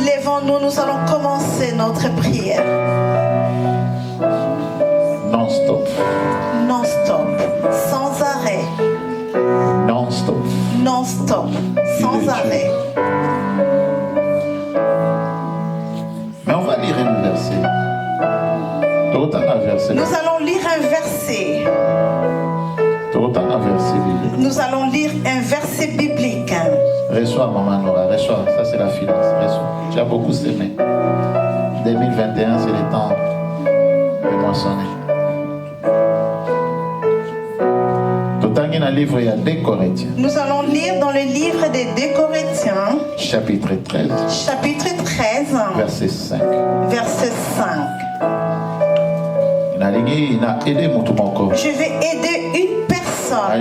Lèvons-nous, nous allons commencer notre prière. Non-stop. Non-stop. Sans arrêt. Non-stop. Non-stop. Sans arrêt. Mais on va lire un verset. Nous allons lire un verset. Nous allons lire un verset biblique. Reçois, maman Nora, reçois. Ça, c'est la finance. Reçois. Tu as beaucoup semé. 2021, c'est le temps de moissonner. Nous allons lire dans le livre des 2 Corinthiens, chapitre 13, verset 5. Verset 5. Je vais aider une personne.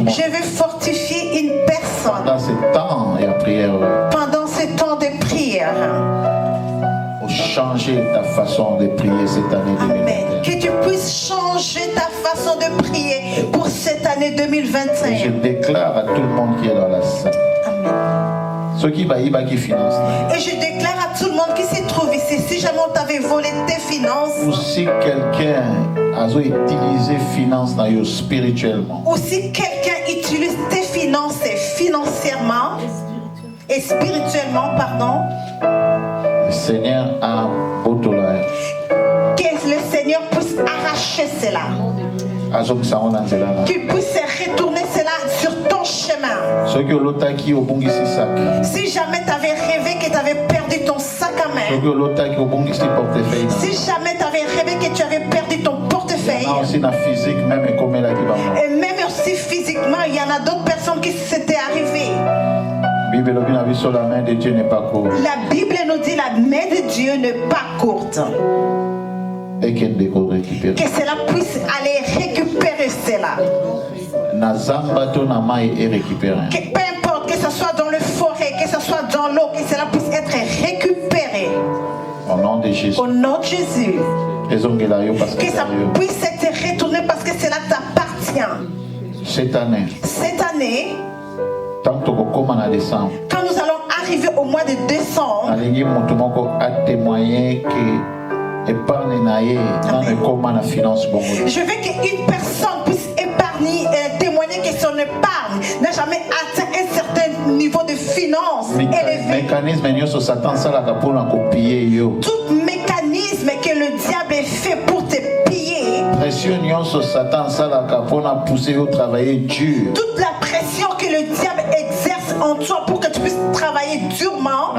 Je vais fortifier une personne. Pendant ce temps et prière. Pendant ce temps de prière. Pour changer ta façon de prier cette année 2021. Amen. Que tu puisses changer ta façon de prier pour cette année 2021. Et je déclare à tout le monde qui est dans la salle. Amen. Ceux qui finance. Et je déclare à tout le monde qui se trouve ici, si jamais on t'avait volé tes finances. Ou si quelqu'un a utilisé finance spirituellement. Ou si quelqu'un utilise tes finances financièrement et spirituellement, pardon. Le Seigneur a autola. Que le Seigneur puisse arracher cela. Qu'il puisse retourner cela sur ton chemin. Si jamais tu avais rêvé que tu avais perdu ton sac à main. Si jamais tu avais rêvé que tu avais perdu ton portefeuille. Et même aussi physiquement, il y en a d'autres personnes qui s'étaient arrivées. La main de Dieu n'est pas courte. La Bible nous dit la main de Dieu n'est pas courte. Et que cela puisse aller récupérer cela. Que peu importe, que ce soit dans le forêt, que ce soit dans l'eau, que cela puisse être récupéré. Au nom de Jésus. Au nom de Jésus. Que ça puisse être retourné parce que cela t'appartient. Cette année. Quand nous allons arriver au mois de décembre. Je veux qu'une personne puisse témoigner que son épargne n'a jamais atteint un certain niveau de finance élevé. Tout mécanisme que le diable fait pour te piller. Toute la pression que le diable exerce en toi pour que tu puisses travailler durement.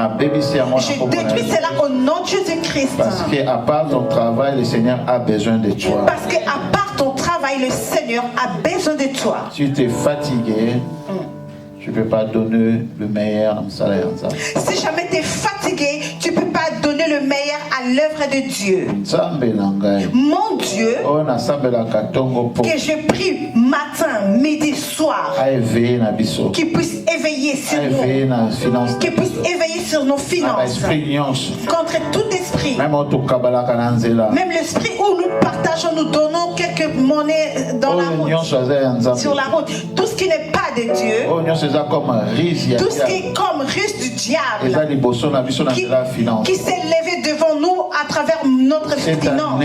Je détruis cela au nom de Jésus-Christ. Parce qu'à part ton travail, le Seigneur a besoin de toi. Parce qu'à part ton travail, le Seigneur a besoin de toi. Si tu es fatigué, tu ne peux pas donner le meilleur en salaire. Si jamais tu es fatigué, tu ne peux pas donner le meilleur à l'œuvre de Dieu. Mon Dieu, que je prie matin, midi, soir, qu'il puisse éveiller sur nous, qu'il puisse éveiller sur nos finances, contre tout esprit, même l'esprit où nous partageons, nous donnons quelques monnaies dans la route, sur la route, tout ce qui n'est pas de Dieu, tout ce qui est comme ruse du diable, qui s'est levé devant nous à travers notre finance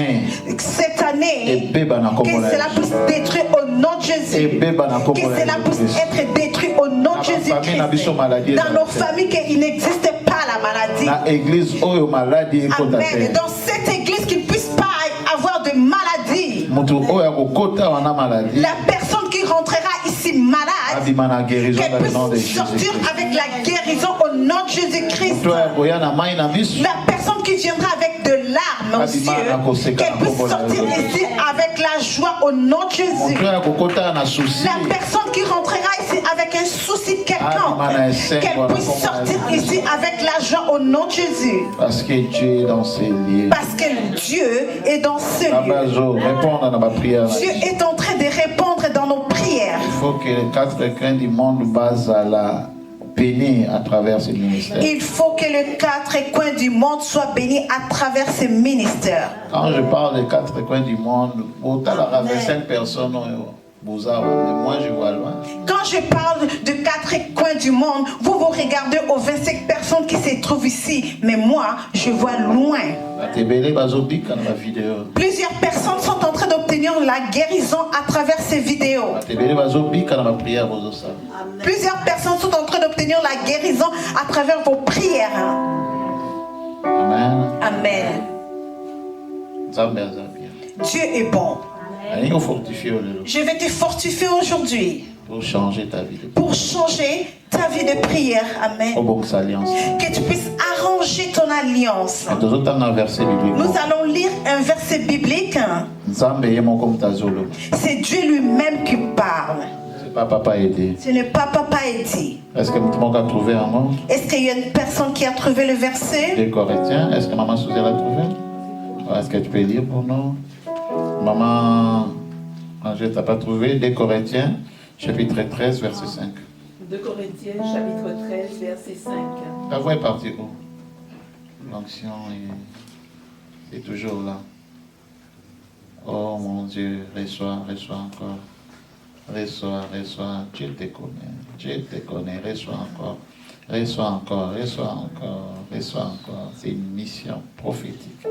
cette année, que cela puisse détruire au nom de Jésus, que cela puisse être détruit au nom de Jésus-Christ. Dans nos familles, qu'il n'existe pas la maladie. Amen. Dans cette église, qu'il ne puisse pas avoir de maladie. La personne qui rentrera ici malade, qu'elle puisse sortir avec la guérison au nom de Jésus-Christ. La personne qui viendra avec de larmes aux yeux, qu'elle puisse sortir ici avec la joie au nom de Jésus. La personne qui rentrera ici avec un souci quelconque, qu'elle puisse sortir ici avec la joie au nom de Jésus. Parce que Dieu est dans ces lieux. Parce que Dieu est dans ce lieu. Dieu est en train de répondre dans nos prières. Il faut que les 4 coins du monde basent à la béni à travers ce ministère. Il faut que les 4 coins du monde soient bénis à travers ce ministère. Quand je parle des 4 coins du monde, autant la 25 personnes, moi je vois loin. Quand je parle de 4 coins du monde, vous regardez aux 25 personnes qui se trouvent ici, mais moi je vois loin. Plusieurs personnes sont en train d'obtenir la guérison à travers ces vidéos. Plusieurs personnes sont en train d'obtenir la guérison à travers vos prières. Amen. Amen. Dieu est bon. Je vais te fortifier aujourd'hui. Pour changer ta vie. Pour changer ta vie de prière. Amen. Que tu puisses arranger ton alliance. Nous allons lire un verset biblique. C'est Dieu lui-même qui parle. Pas Papa Eddie. Ce n'est pas Papa Eddie. Est-ce que quelqu'un a trouvé un mot? Est-ce qu'il y a une personne qui a trouvé le verset? Des Corinthiens. Est-ce que Maman Souzel l'a trouvé? Est-ce que tu peux lire pour nous? Maman Angèle, tu n'as pas trouvé? Des Corinthiens, chapitre 13, verset 5. 2 Corinthiens, chapitre 13, verset 5. Ta voix est partie où? L'onction est toujours là. Oh mon Dieu, reçois encore. Reçois, Dieu te connaît, reçois encore. C'est une mission prophétique.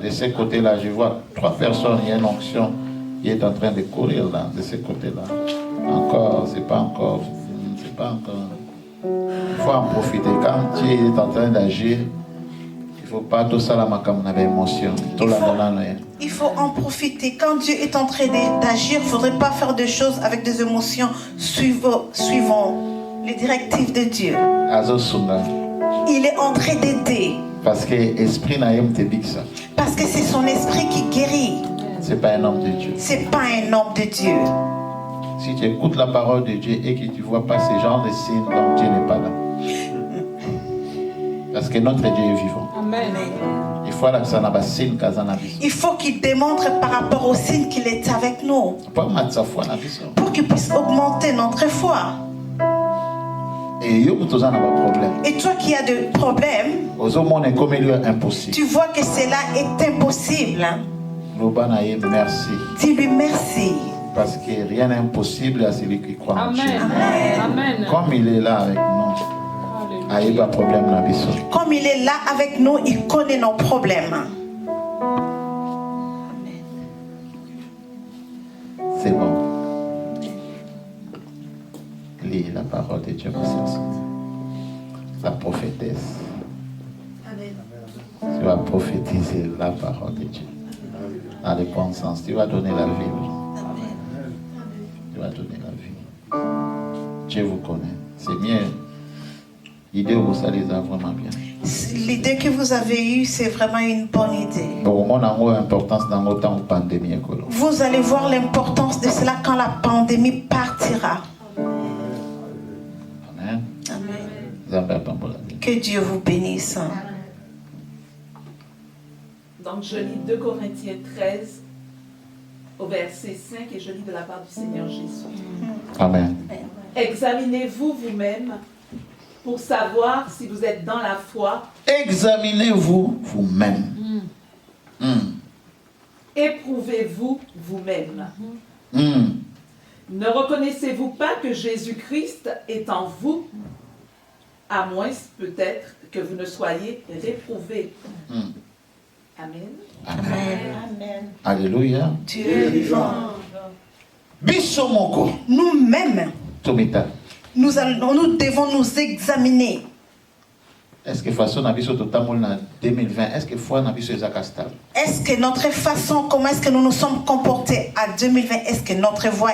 De ce côté-là, je vois 3 personnes, il y a une onction qui est en train de courir là, de ce côté-là. Encore, c'est pas encore. Il faut en profiter. Quand Dieu est en train d'agir, il ne faut pas tout ça là, émotion. Il faut en profiter. Quand Dieu est en train d'agir, il ne faudrait pas faire des choses avec des émotions. Suivons les directives de Dieu. Il est en train d'aider. Parce que c'est son esprit qui guérit. C'est pas un homme de Dieu. C'est pas un homme de Dieu. Si tu écoutes la parole de Dieu et que tu ne vois pas ces genres de signes, donc Dieu n'est pas là. Parce que notre Dieu est vivant. Amen. Il faut qu'il démontre par rapport au signe qu'il est avec nous. Pour qu'il puisse augmenter notre foi. Et toi qui as des problèmes, tu vois que cela est impossible. Merci. Dis-lui merci. Parce que rien n'est impossible à celui qui croit en Dieu. Amen. Comme il est là avec nous, il n'y a pas de problème. Comme il est là avec nous, il connaît nos problèmes. C'est bon. Lis la parole de Dieu, ma soeur. La prophétesse. Amen. Tu vas prophétiser la parole de Dieu. Dans le bon sens. Tu vas donner la vie. Amen. Tu vas donner la vie. Dieu vous connaît. C'est mieux. L'idée où ça les a vraiment bien. L'idée que vous avez eue, c'est vraiment une bonne idée. Vous allez voir l'importance de cela quand la pandémie partira. Amen. Amen. Que Dieu vous bénisse. Donc je lis 2 Corinthiens 13 au verset 5 et je lis de la part du Seigneur Jésus. Amen. Examinez-vous vous-même pour savoir si vous êtes dans la foi. Examinez-vous vous-même. Éprouvez-vous vous-même. Ne reconnaissez-vous pas que Jésus-Christ est en vous, à moins peut-être que vous ne soyez réprouvés. Amen. Amen. Alléluia. Dieu est vivant. Nous-mêmes, nous devons nous examiner. Est-ce que façon na biso totamol na 2020 est-ce que foi na biso ezaka stable? Est-ce que notre façon, comment est-ce que nous nous sommes comportés à 2020, est-ce que notre foi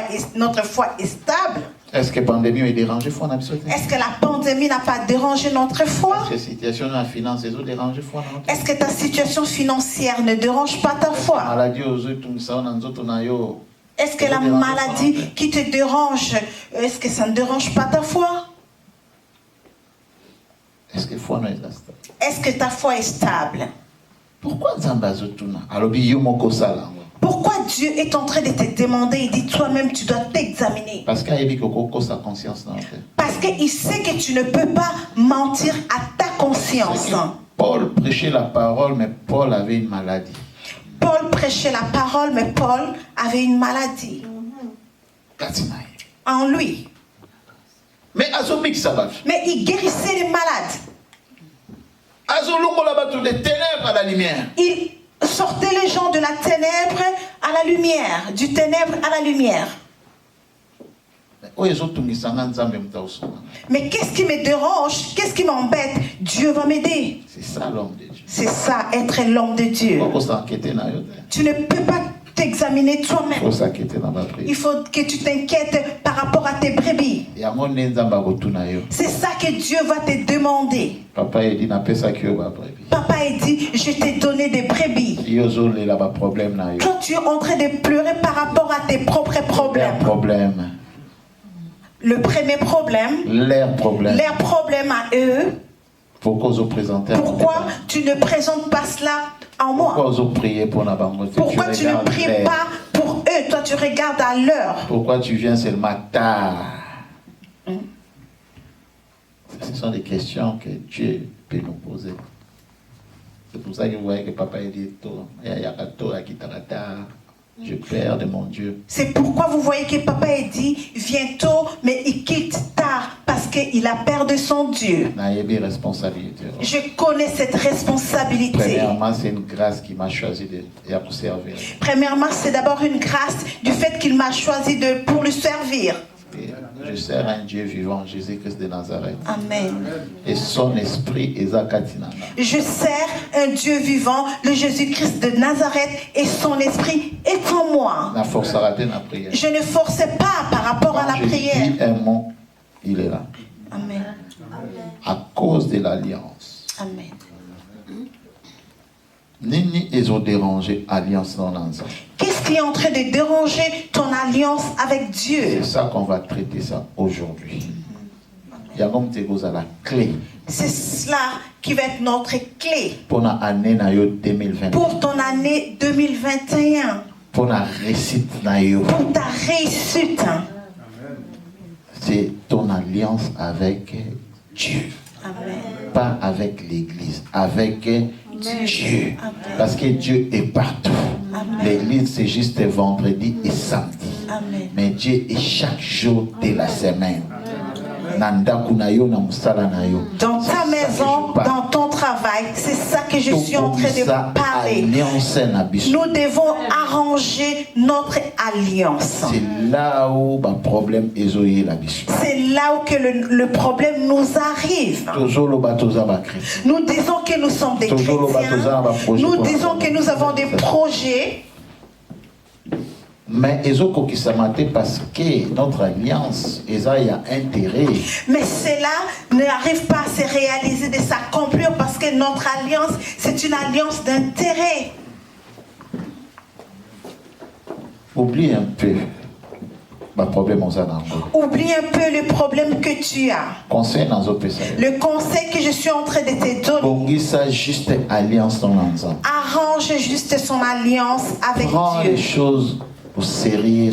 est stable? Est-ce que la pandémie a dérangé foi na biso? Est-ce que la pandémie n'a pas dérangé notre foi? Est-ce que la situation de la finance a dérangé foi? Est-ce que ta situation financière ne dérange pas ta foi? Est-ce que la maladie qui te dérange, est-ce que ça ne dérange pas ta foi? Est-ce que foi est stable? Est-ce que ta foi est stable? Pourquoi Dieu est en train de te demander, il dit toi-même tu dois t'examiner. Parce qu'il sait que tu ne peux pas mentir à ta conscience. Paul prêchait la parole, mais Paul avait une maladie. Paul prêchait la parole, mais Paul avait une maladie. En lui. Mais il guérissait les malades. Il sortait les gens de la ténèbre à la lumière, du ténèbre à la lumière. Mais qu'est-ce qui me dérange? Qu'est-ce qui m'embête? Dieu va m'aider. C'est ça l'homme de Dieu. C'est ça, être l'homme de Dieu. Tu ne peux pas t'examiner toi-même. Il faut que tu t'inquiètes par rapport à tes brebis. C'est ça que Dieu va te demander. Papa a dit, je t'ai donné des brebis. Toi, tu es en train de pleurer par rapport à tes propres problèmes. Le premier problème, leur problème à eux. Pourquoi tu ne présentes pas cela en moi? Pourquoi tu ne pries pas pour eux? Toi, tu regardes à l'heure. Pourquoi tu viens seulement tard? Ce sont des questions que Dieu peut nous poser. C'est pour ça que vous voyez que papa dit je perds de mon Dieu. C'est pourquoi vous voyez que papa a dit viens tôt, mais il quitte tard parce qu'il a perdu son Dieu. Je connais cette responsabilité. Premièrement, c'est une grâce qui m'a choisi de servir. Premièrement, c'est d'abord une grâce du fait qu'il m'a choisi pour le servir. Je sers un Dieu vivant, Jésus-Christ de Nazareth. Amen. Et son esprit est Zakatinana. Je sers un Dieu vivant, le Jésus-Christ de Nazareth, et son esprit est en moi. Je ne forçais pas par rapport à la prière. Dis un mot, il est là. Amen. À cause de l'alliance. Amen. Nini ont dérangé alliance dans l'ensemble. Qu'est-ce qui est en train de déranger ton alliance avec Dieu? C'est ça qu'on va traiter ça aujourd'hui. Il y a comme la clé. C'est cela qui va être notre clé. Pour ton année 2021. Pour ton année 2021. Pour ta réussite. Pour ta réussite. C'est ton alliance avec Dieu. Amen. Pas avec l'Église, avec Dieu. Amen. Parce que Dieu est partout. L'Église, c'est juste vendredi et samedi. Amen. Mais Dieu est chaque jour de la semaine. Dans ta maison, dans ton travail, c'est ça que je suis en train de parler. Nous devons arranger notre alliance. C'est là où le problème est. C'est là où que le problème nous arrive. Nous disons que nous sommes des chrétiens. Nous disons que nous avons des projets. Mais ils ont parce que notre alliance, il y a intérêt. Mais cela n'arrive pas à se réaliser, de s'accomplir parce que notre alliance, c'est une alliance d'intérêt. Oublie un peu le problème. Oublie un peu le problème que tu as. Conseil le conseil que je suis en train de te donner. Arrange juste son alliance avec Prends Dieu. Les choses au sérieux,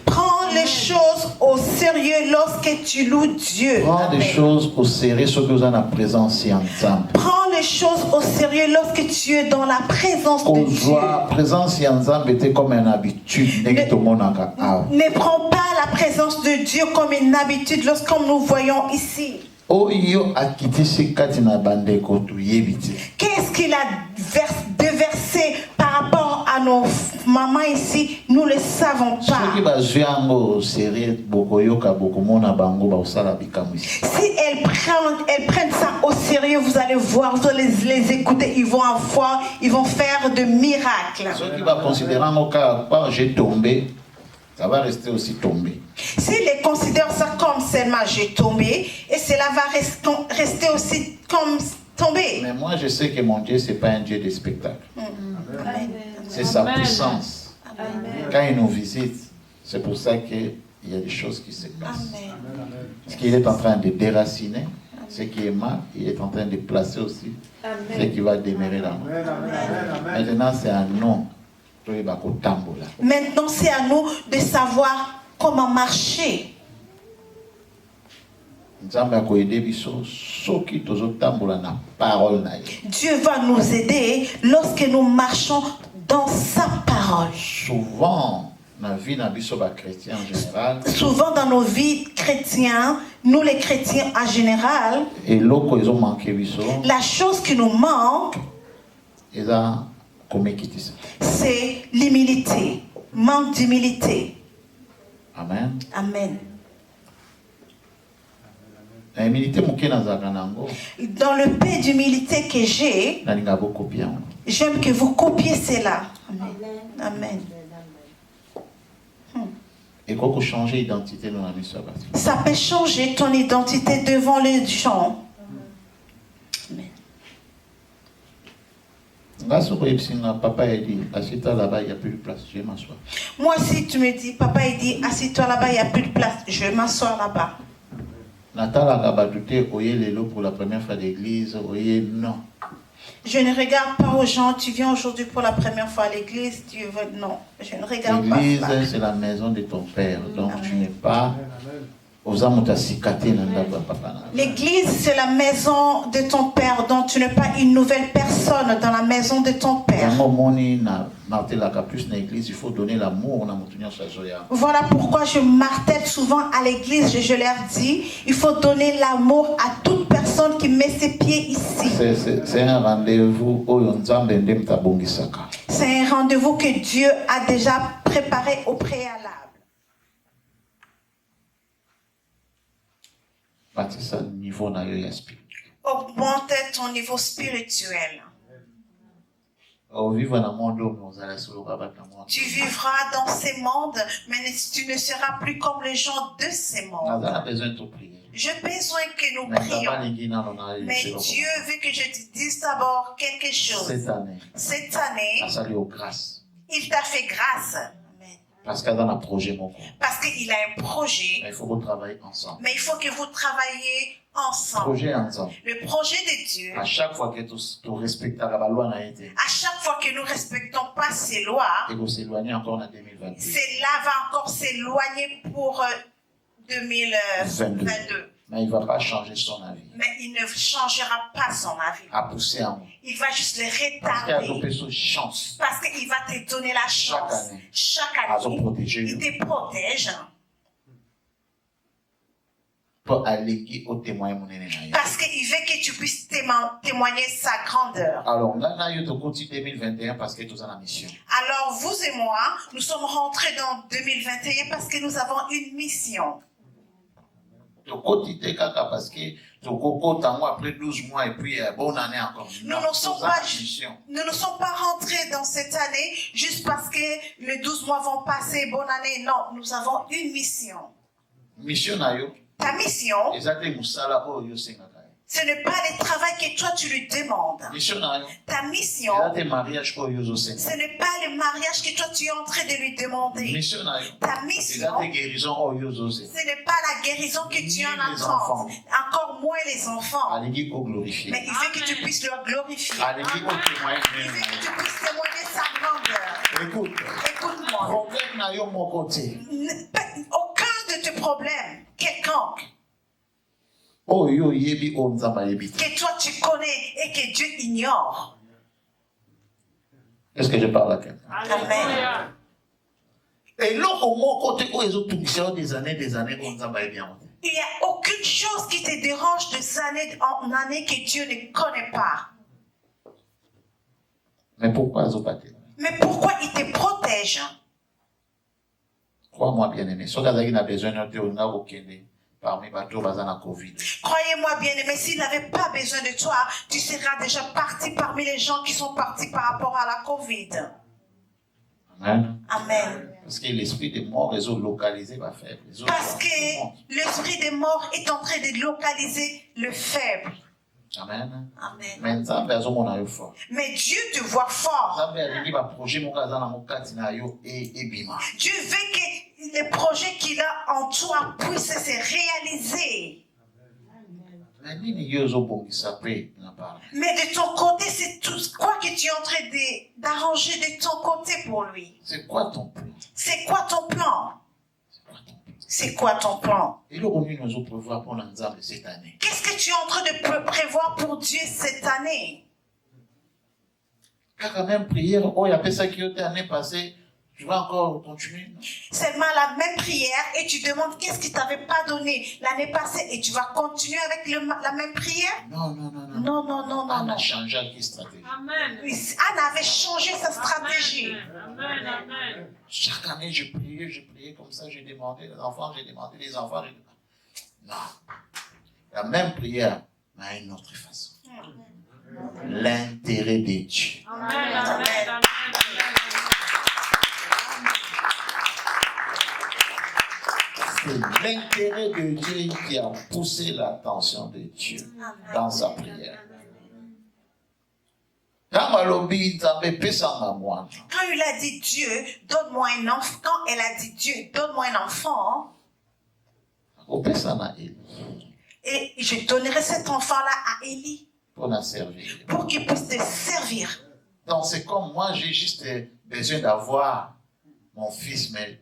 Prends les choses au sérieux lorsque tu loues Dieu. Prends les choses au sérieux ce que vous avez en présence ensemble. Prends les choses au sérieux lorsque tu es dans la présence de Dieu. Présence ensemble était comme une habitude. Ne prends pas la présence de Dieu comme une habitude lorsque nous voyons ici. Qu'est-ce qu'il a déversé par rapport à nos mamans ici, nous ne le savons pas. Si elles prennent ça au sérieux, vous allez voir, vous allez les écouter, ils vont avoir, ils vont faire de miracles. Ceux qui vont considérer mon cas, j'ai tombé, ça va rester aussi tombé. S'ils les considèrent ça comme seulement j'ai tombé, et cela va rester aussi comme tombé. Mais moi, je sais que mon Dieu, ce n'est pas un Dieu de spectacle. C'est sa puissance. Amen. Quand il nous visite, c'est pour ça qu'il y a des choses qui se passent. Amen. Ce qu'il est en train de déraciner, ce qui est mal, il est en train de placer aussi ce qui va demeurer là. Maintenant, c'est à nous. Maintenant, c'est à nous de savoir comment marcher. Dieu va nous aider lorsque nous marchons dans sa parole. Souvent, souvent dans nos vies chrétiennes, nous les chrétiens en général, la chose qui nous manque, c'est l'humilité, manque d'humilité. Amen. Amen. Dans le peu d'humilité que j'ai, j'aime que vous copiez cela. Amen. Amen. Ça peut changer ton identité devant les gens. Papa a dit, assieds-toi là-bas, il n'y a plus de place, je vais m'asseoir. Moi, si tu me dis, papa a dit, assieds-toi là-bas, il n'y a plus de place, je vais m'asseoir là-bas. Pour la première fois d'église, non. Je ne regarde pas aux gens, tu viens aujourd'hui pour la première fois à l'église, tu veux, non, je ne regarde pas. L'église, c'est la maison de ton père, donc tu n'es pas... L'église, c'est la maison de ton père, donc tu n'es pas une nouvelle personne dans la maison de ton père. Il faut donner l'amour. Voilà pourquoi je martèle souvent à l'église, je leur dis, il faut donner l'amour à toute personne qui met ses pieds ici. C'est un rendez-vous. C'est un rendez-vous que Dieu a déjà préparé au préalable. Augmente ton niveau spirituel. Tu vivras dans ces mondes, mais tu ne seras plus comme les gens de ces mondes. J'ai besoin que nous prions. Mais Dieu veut que je te dise d'abord quelque chose. Cette année, il t'a fait grâce. Parce qu'il a un projet. Mais il faut que vous travaillez ensemble. Mais il faut que vous travaillez ensemble. Le projet de Dieu. À chaque fois que tu respectes la loi, à chaque fois que nous respectons pas ces lois, cela va encore s'éloigner pour 2022. Mais il ne va pas changer son avis. Mais il ne changera pas son avis. Il va juste le retarder. Parce qu'il va te donner la chance. Chaque année, il te protège. Parce qu'il veut que tu puisses témoigner sa grandeur. Alors, vous et moi, nous sommes rentrés dans 2021 parce que nous avons une mission. Après 12 mois et puis bonne année encore. Nous ne sommes pas rentrés dans cette année juste parce que les 12 mois vont passer, bonne année. Non, nous avons une mission. Ta mission, ce n'est pas le travail que toi tu lui demandes. Ta mission, ce n'est pas le mariage que toi tu es en train de lui demander. Ta mission, ce n'est pas la guérison que tu en attends. Encore moins les enfants. Mais il veut que tu puisses le glorifier. Il veut que tu puisses témoigner sa grandeur. Écoute-moi. Aucun de tes problèmes, quelconque, que toi tu connais et que Dieu ignore. Est-ce que je parle à quelqu'un? Amen. Et là, des années, il n'y a aucune chose qui te dérange de année en année que Dieu ne connaît pas. Mais pourquoi Mais pourquoi il te protège? Crois-moi bien aimé, si tu as besoin de croyez-moi bien aimé, s'il n'avait pas besoin de toi, tu seras déjà parti parmi les gens qui sont partis par rapport à la Covid. Amen. Amen. Parce que l'esprit des morts est localisé va faire. Parce que l'esprit des morts est en train de localiser le faible. Amen. Amen. Mais Dieu te voit fort. Dieu veut que les projets qu'il a en toi puissent se réaliser. Mais de ton côté, c'est tout quoi que tu es en train d'arranger de ton côté pour lui. C'est quoi ton plan? C'est quoi ton plan? C'est quoi ton plan? Qu'est-ce que tu es en train de prévoir pour Dieu cette année? Quand même prière, oh, il y a personne qui a été l'année passée, tu vas encore continuer. Seulement la même prière et tu demandes qu'est-ce qu'il t'avait pas donné l'année passée et tu vas continuer avec la même prière? Non. Anne a changé sa stratégie. Amen. Anne avait changé sa stratégie. Amen. Chaque année, je priais comme ça, j'ai demandé les enfants, Non. La même prière, mais à une autre façon. L'intérêt de Dieu. Amen. C'est l'intérêt de Dieu qui a poussé l'attention de Dieu dans sa prière. Quand il a dit Dieu, donne-moi un enfant, quand elle a dit Dieu, donne-moi un enfant, et je donnerai cet enfant-là à Élie pour qu'il puisse te servir. Donc c'est comme moi, j'ai juste besoin d'avoir mon fils, mais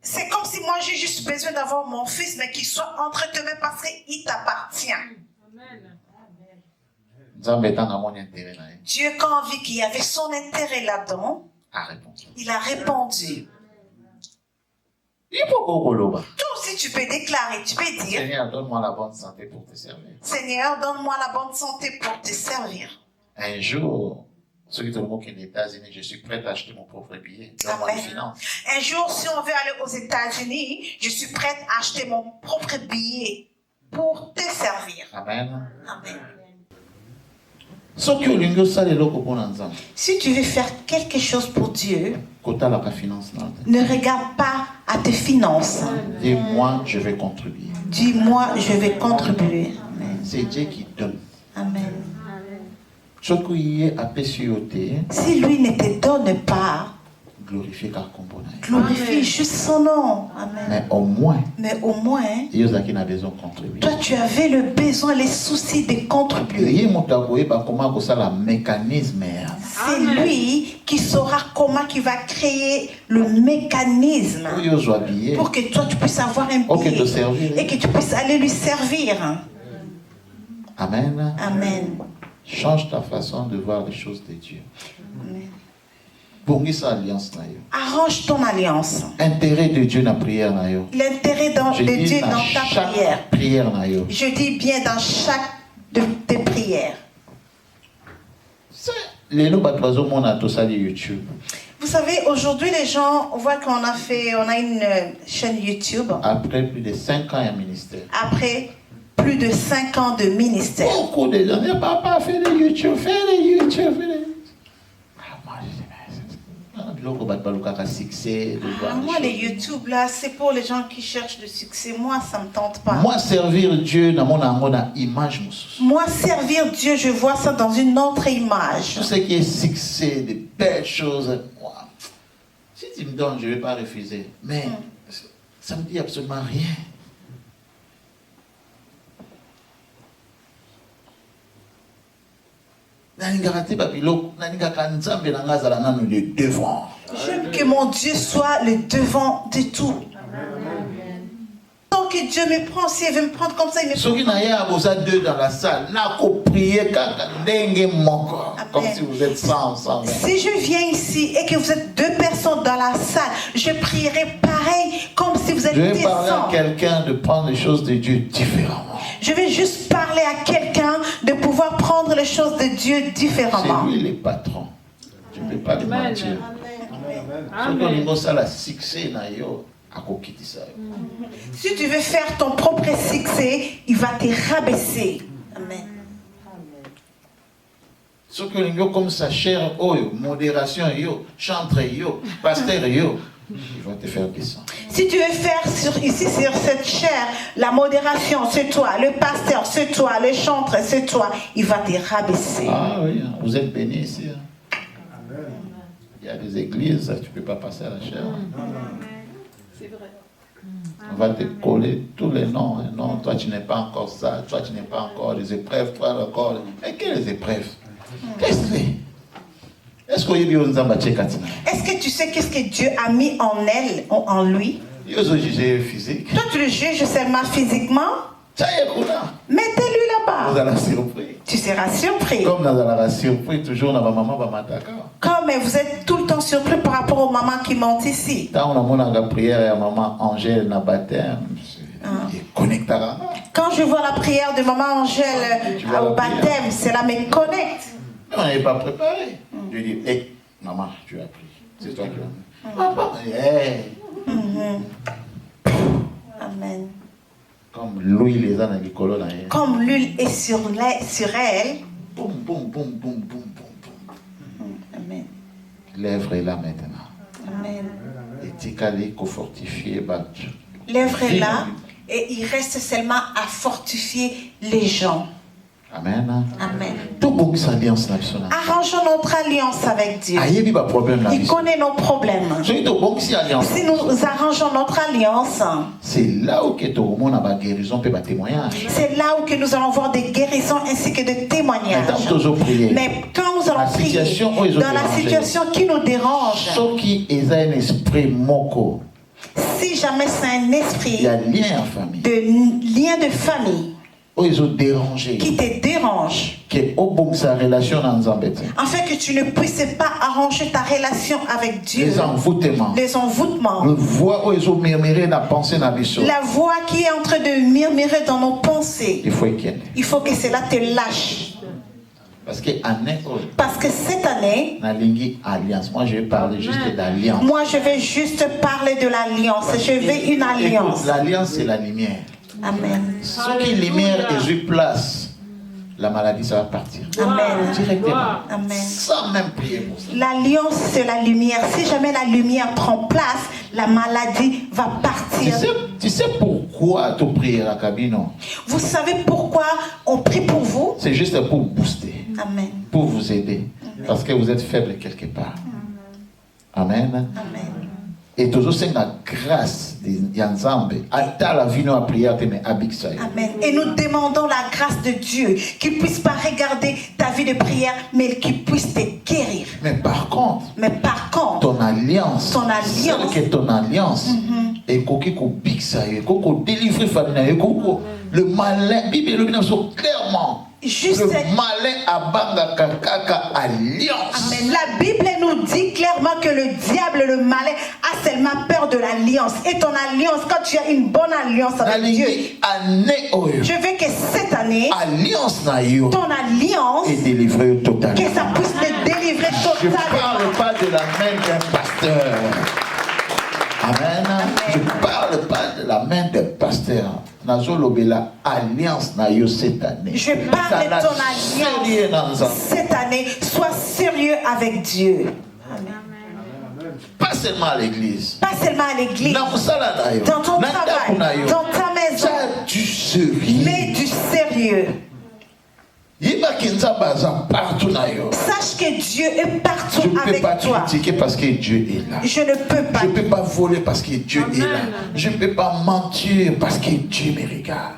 c'est comme si moi j'ai juste besoin d'avoir mon fils, mais qu'il soit entre tes mains parce qu'il t'appartient. Dieu, quand on vit qu'il y avait son intérêt là-dedans, il a répondu. Toi aussi tu peux déclarer, tu peux dire, Seigneur, donne-moi la bonne santé pour te servir. Seigneur, donne-moi la bonne santé pour te servir. Un jour, ceux qui sont aux États-Unis, je suis prêt à acheter mon propre billet. Donne-moi les finances. Un jour, si on veut aller aux États-Unis, je suis prête à acheter mon propre billet pour te servir. Amen. Amen. Si tu veux faire quelque chose pour Dieu, ne regarde pas à tes finances. Dis-moi, je vais contribuer. Dis-moi, je vais contribuer. C'est Dieu qui donne. Amen. Si lui ne te donne pas, glorifie juste son nom. Amen. Mais au moins, toi tu avais le besoin, les soucis de contribuer. C'est lui qui saura comment il va créer le mécanisme pour que toi tu puisses avoir un billet et que tu puisses aller lui servir. Amen. Amen. Change ta façon de voir les choses de Dieu. Amen. Arrange ton alliance. Intérêt de Dieu dans la prière. L'intérêt de Dieu dans ta prière. Je dis bien dans chaque de tes prières. Vous savez, aujourd'hui les gens, on voit qu'on a une chaîne YouTube. Après plus de 5 ans de ministère. Après plus de 5 ans de ministère. Beaucoup de gens disent, papa, fais des YouTube, fais des YouTube. Moi, les YouTube là, c'est pour les gens qui cherchent le succès. Moi, ça me tente pas. Moi, servir Dieu, image. Moi, servir Dieu, je vois ça dans une autre image. Tout ce qui est succès, des belles choses. Moi, si tu me donnes, je ne vais pas refuser. Mais ça ne me dit absolument rien. J'aime que mon Dieu soit le devant de tout. Tant que Dieu me prend, s'il veut me prendre comme ça, il me prend. Deux dans la salle, comme si vous êtes 100. Si je viens ici et que vous êtes 2 personnes dans la salle, je prierai pareil comme si vous êtes 100. Je vais parler à quelqu'un de prendre les choses de Dieu différemment. Je vais juste parler à quelqu'un de pouvoir prendre comprendre les choses de Dieu différemment. C'est lui le patron. Tu ne peux pas le mentir. Si tu veux faire ton propre succès, il va te rabaisser. Amen. Ce que nous comme ça, cher, modération, chantre, pasteur, il va te faire descendre. Si tu veux faire ici sur cette chair, la modération, c'est toi, le pasteur, c'est toi, le chantre, c'est toi, il va te rabaisser. Ah oui, vous êtes bénis ici. Amen. Il y a des églises, tu ne peux pas passer à la chair. C'est vrai. On va te coller tous les noms. Non, toi tu n'es pas encore ça, toi tu n'es pas encore les épreuves, toi encore. Mais quelles épreuves? Qu'est-ce que c'est? Est-ce que tu sais qu'est-ce que Dieu a mis en elle, en lui? Physique. Toi tu le juges seulement physiquement. Mettez-lui là-bas. Tu seras surpris. Comme dans surpris, toujours dans ma maman va m'attaquer. Comme vous êtes tout le temps surpris par rapport aux mamans qui montent ici. Quand on a la prière et maman Angèle na baptême, quand je vois la prière de maman Angèle au baptême, cela me connecte. Mais on n'avait pas préparé. Je dis, hé, maman, tu as pris. C'est toi qui l'as mis. Papa, Amen. Comme l'huile les a dans les colonnes. Comme l'huile est sur elle. Boum, boum, boum, boum, boum, boum. Amen. L'œuvre est là maintenant. Amen. Et tu calé qu'au fortifier. L'œuvre est là et il reste seulement à fortifier les gens. Amen. Amen. Arrangeons notre alliance avec Dieu. Il connaît nos problèmes. Si nous arrangeons notre alliance, c'est là où que nous allons voir des guérisons ainsi que des témoignages. Mais quand nous allons prier dans la situation qui nous dérange, si jamais c'est un esprit de lien de famille, qui te dérange, afin que tu ne puisses pas arranger ta relation avec Dieu, les envoûtements, la voix qui est en train de murmurer dans nos pensées, il faut que cela te lâche. Parce que cette année, moi je vais parler juste d'alliance. Moi je vais juste parler de l'alliance. Je veux une alliance. L'alliance c'est la lumière. Amen. Ce qui lumière et je place, la maladie ça va partir. Amen. Directement. Amen. Sans même prier pour ça. L'alliance c'est la lumière. Si jamais la lumière prend place, la maladie va partir. Tu sais pourquoi tu pries à la cabine? Vous savez pourquoi on prie pour vous? C'est juste pour booster. Amen. Pour vous aider. Amen. Parce que vous êtes faible quelque part. Amen. Amen. Et toujours c'est la grâce de Yanzambe. Amen. Et nous demandons la grâce de Dieu, qu'il puisse pas regarder ta vie de prière, mais qu'il puisse te guérir. Mais par contre, ton alliance, celle qui est ton alliance, et le malin, Bible clairement. Le malin abanga kaka alliance. Amen. La Bible nous dit clairement que le diable, le malin, a seulement peur de l'alliance. Et ton alliance, quand tu as une bonne alliance avec Dieu, je veux que cette année, ton alliance est délivrée totalement. Que ça puisse te délivrer totalement. Je ne parle pas de la main d'un pasteur. Amen. Je ne parle pas de la main d'un pasteur. Alliance cette année. Je parle de ton alliance cette année. Sois sérieux avec Dieu. Amen. Pas seulement à l'église. Pas seulement à l'église. Dans ton travail. Dans ta maison. Mais du sérieux. Sache que Dieu est partout avec toi. Je ne peux pas critiquer parce que Dieu est là. Je ne peux pas. Je ne peux pas voler parce que Dieu est là. Je ne peux pas mentir parce que Dieu me regarde.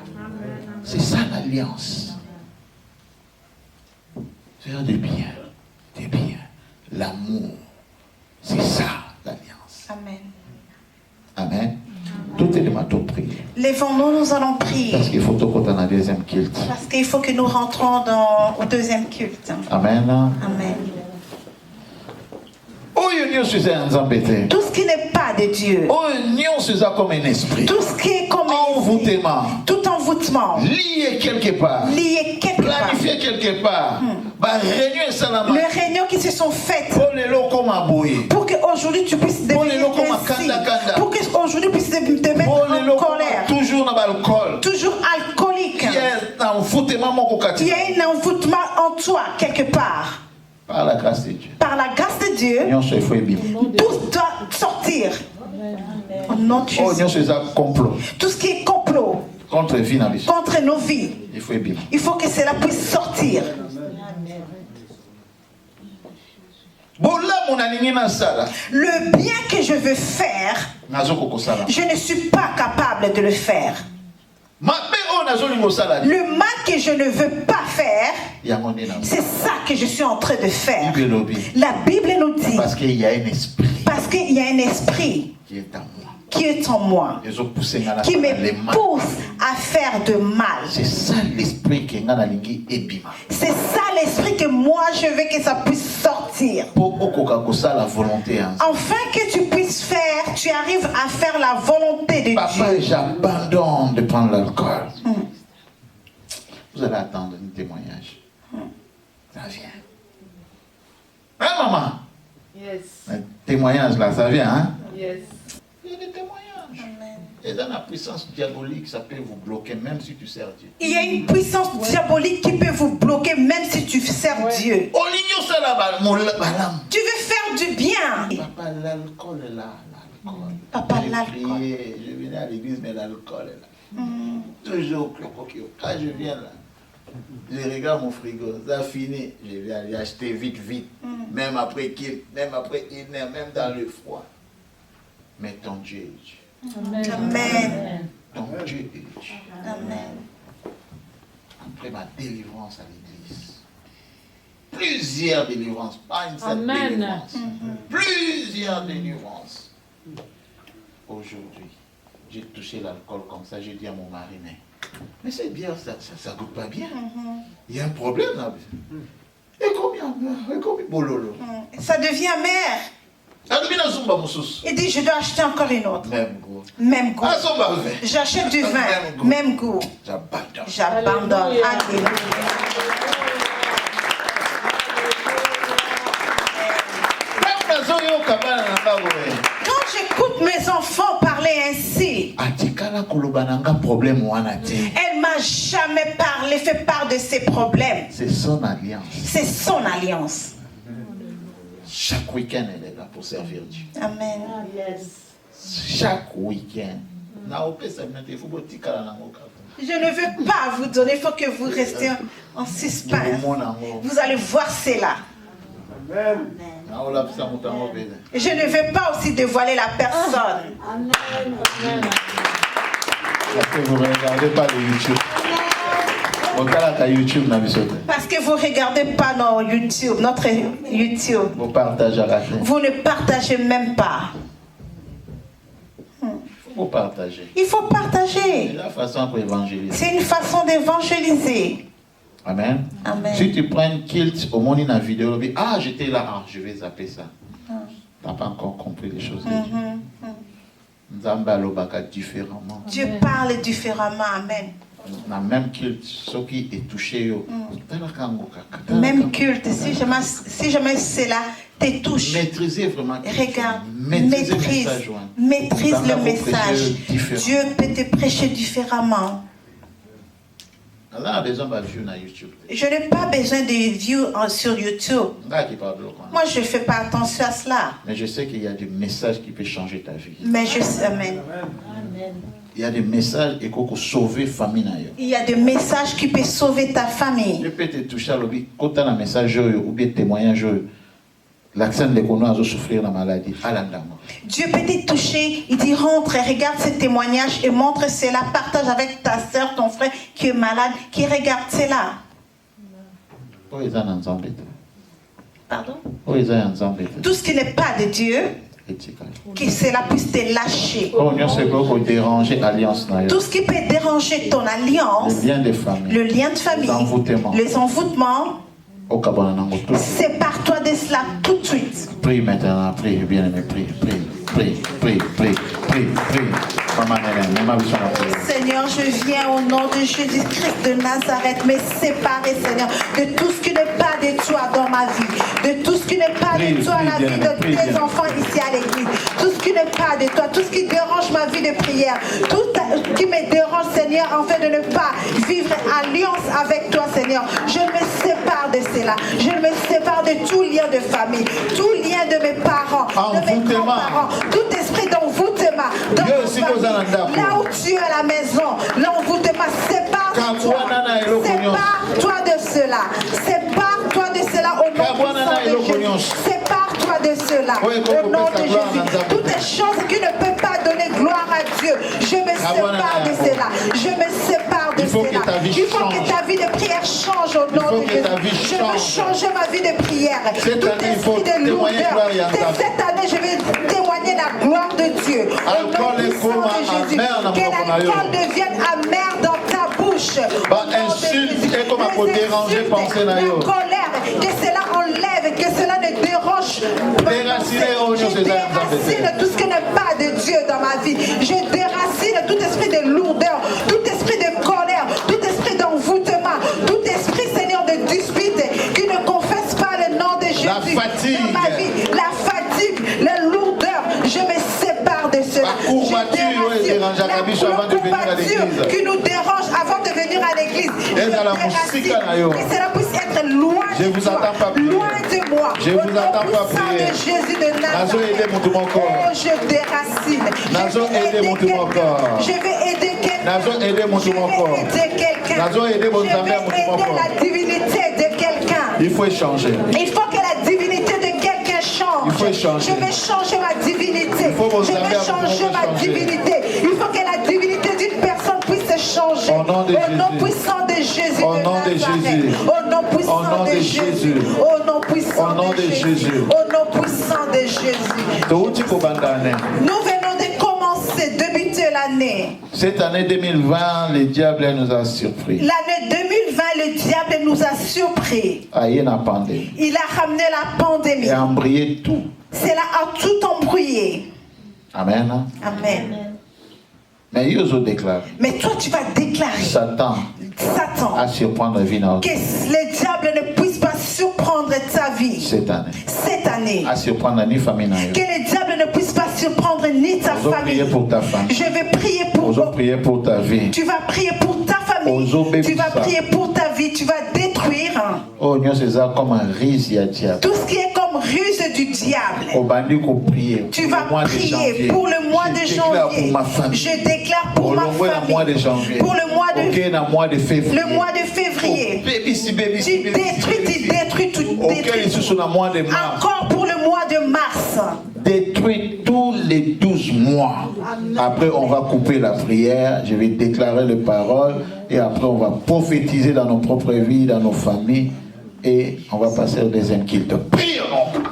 C'est ça l'alliance. Faire du bien, l'amour. C'est ça l'alliance. Amen. Amen. Tout est de ma prière. Lèvons-nous, nous allons prier. Parce qu'il faut qu'on ait un deuxième culte. Parce qu'il faut que nous rentrons au deuxième culte. Amen. Amen. Tout ce qui n'est pas de Dieu. Tout ce qui est comme un envoûtement. Tout envoûtement. envoûtement. Lié quelque part. Planifié quelque part. Les réunions qui se sont faites. Pour qu'aujourd'hui tu puisses devenir ainsi. Pour qu'aujourd'hui tu puisses te mettre en colère. Toujours alcoolique. Il y a un envoûtement en toi quelque part. Par la grâce de Dieu. Par la grâce de Dieu. Tout doit sortir. Au nom de Jésus. Tout ce qui est complot contre nos vies, il faut que cela puisse sortir. Le bien que je veux faire, je ne suis pas capable de le faire. Le mal que je ne veux pas faire, c'est ça que je suis en train de faire. La Bible nous dit, parce qu'il y a un esprit qui est en moi, qui me pousse à faire de mal. C'est ça l'esprit que moi je veux que ça puisse sortir. Afin que tu puisses faire, tu arrives à faire la volonté de Dieu. Papa, j'abandonne de prendre l'alcool. Vous allez attendre un témoignage. Ça vient. Hein, maman? Yes. Un témoignage là, ça vient, hein? Yes. Il y a des témoignages. Et dans la puissance diabolique, ça peut vous bloquer même si tu sers Dieu. Il y a une puissance diabolique qui peut vous bloquer même si tu sers Dieu. Tu veux faire du bien. Papa, l'alcool est là. Papa, l'alcool. Je venais à l'église, mais l'alcool est là. Toujours quand je viens là, je regarde mon frigo, ça finit. Je vais aller acheter vite. Même après une heure, même dans le froid. Mais ton Dieu est Dieu. Amen. Ton Dieu est Dieu. Amen. Après ma délivrance à l'église, plusieurs délivrances, pas une seule délivrance, plusieurs délivrances. Aujourd'hui, j'ai touché l'alcool comme ça, j'ai dit à mon mari, mais cette bière, ça goûte pas bien. Il y a un problème là. Et combien bololo? Ça devient amer. Il dit, je dois acheter encore une autre. Même goût. J'achète du vin. Même goût. J'abandonne. Alléluia. Quand j'écoute mes enfants parler ainsi, elle m'a jamais fait part de ses problèmes. C'est son alliance. C'est son alliance. Chaque week-end, elle est là pour servir Dieu. Amen. Chaque week-end. Je ne veux pas vous donner, il faut que vous restiez en suspense. Vous allez voir cela. Je ne veux pas aussi dévoiler la personne. Parce que vous ne regardez pas le YouTube. Parce que vous ne regardez pas notre YouTube. Vous ne partagez même pas. Il faut partager. C'est la façon pour évangéliser. C'est une façon d'évangéliser. Amen. Amen. Si tu prends une kilt au monde dans la vidéo, j'étais là, je vais zapper ça. Tu n'as pas encore compris les choses de Dieu. Différemment. Dieu parle différemment. Amen. Même culte, ce qui est touché. Même culte, si jamais cela te touche, maîtrisez vraiment. Regarde, maîtrise le message. Dieu peut te prêcher différemment. Je n'ai pas besoin de views sur YouTube. Moi, je ne fais pas attention à cela. Mais je sais qu'il y a des messages qui peuvent changer ta vie. Mais je sais, amen. Il y a des messages qui peuvent sauver la famille. Il y a des messages qui peuvent sauver ta famille. Je peux te toucher quand tu as un message ou bien témoignage. L'accent de l'économie à souffrir la maladie. Dieu peut te toucher, il dit rentre et regarde ce témoignage et montre cela, partage avec ta soeur, ton frère qui est malade, qui regarde cela. Pardon? Tout ce qui n'est pas de Dieu, que cela puisse te lâcher. Tout ce qui peut déranger ton alliance, le lien de famille, les envoûtements, sépare-toi de cela tout de suite. Prie maintenant, prie, bien-aimé, prie. Seigneur, je viens au nom de Jésus-Christ de Nazareth, me séparer, Seigneur, de tout ce qui n'est pas de toi dans ma vie, de tout ce qui n'est pas de toi dans la vie de tes enfants ici à l'église, tout ce qui n'est pas de toi, tout ce qui dérange ma vie de prière, tout ce qui me dérange, Seigneur, afin de ne pas vivre alliance avec toi, Seigneur. Je me sépare de cela, je me sépare de tout lien de famille, tout lien de mes parents, de mes grands-parents, tout esprit d'envoûtement, dans ma famille, là où tu es à la maison, l'envoûtement, sépare-toi de cela, sépare-toi de cela au nom de Jésus, sépare-toi de cela au nom de Jésus. Toutes les choses qui ne peuvent pas donner gloire à Dieu, je me sépare de cela, je me sépare de cela. Il faut que ta vie de prière change au nom de Jésus. Je veux changer ma vie de prière. Tout esprit de lourdeur, cette année je vais témoigner la gloire de Dieu au nom puissant de Jésus. Que l'alcool devienne amer dans ta bouche. La colère, que cela enlève, que cela ne dérange pas. Je déracine tout ce qui n'est pas de Dieu dans ma vie. Je déracine tout esprit de lourdeur, tout esprit de colère, tout esprit d'envoûtement, tout esprit, Seigneur, de dispute qui ne confesse pas le nom de Jésus dans ma vie. La fatigue, la lourdeur, je me sépare de cela. La courbature qui nous dérange avant de venir à l'église. Que cela puisse être loin de toi, loin de moi. Je vous attends pas prier. De Jésus de Nazareth. Oh, je déracine. Je vais aider quelqu'un. Je vais aider quelqu'un. Je vais aider la divinité de quelqu'un. Il faut échanger. Il faut que la divinité de quelqu'un change. Il faut échanger. Je vais changer ma divinité. Je vais changer ma divinité. Il faut que la divinité d'une personne puisse changer. Au nom puissant de Jésus. Au nom de Jésus. Au nom puissant de Jésus. Au nom puissant de Jésus. Au nom puissant de Jésus. Nous venons de commencer, débuter l'année. Cette année 2020, le diable nous a surpris. L'année 2020, le diable nous a surpris. Il a ramené la pandémie. Et a embrayé tout. Cela a tout embrouillé. Amen. Amen. Mais toi, tu vas déclarer. Satan à surprendre vie. Que le diable ne puisse pas surprendre ta vie. Cette année. À surprendre ni famille. Que le diable ne puisse pas surprendre ni ta famille. Pour ta famille. Je vais prier pour toi. Prier pour ta vie. Tu vas prier pour ta famille. Tu vas prier pour ta vie. Tu vas détruire. Tout ce qui est comme ruse du diable. Tu vas prier pour le mois de janvier. Je déclare pour ma famille. Pour le mois de février. Le mois de février. Tu détruis tout. Encore pour le mois de mars. Détruis tous les 12 mois. Après, on va couper la prière. Je vais déclarer les paroles. Et après, on va prophétiser dans nos propres vies, dans nos familles. Et on va passer au deuxième culte. Prie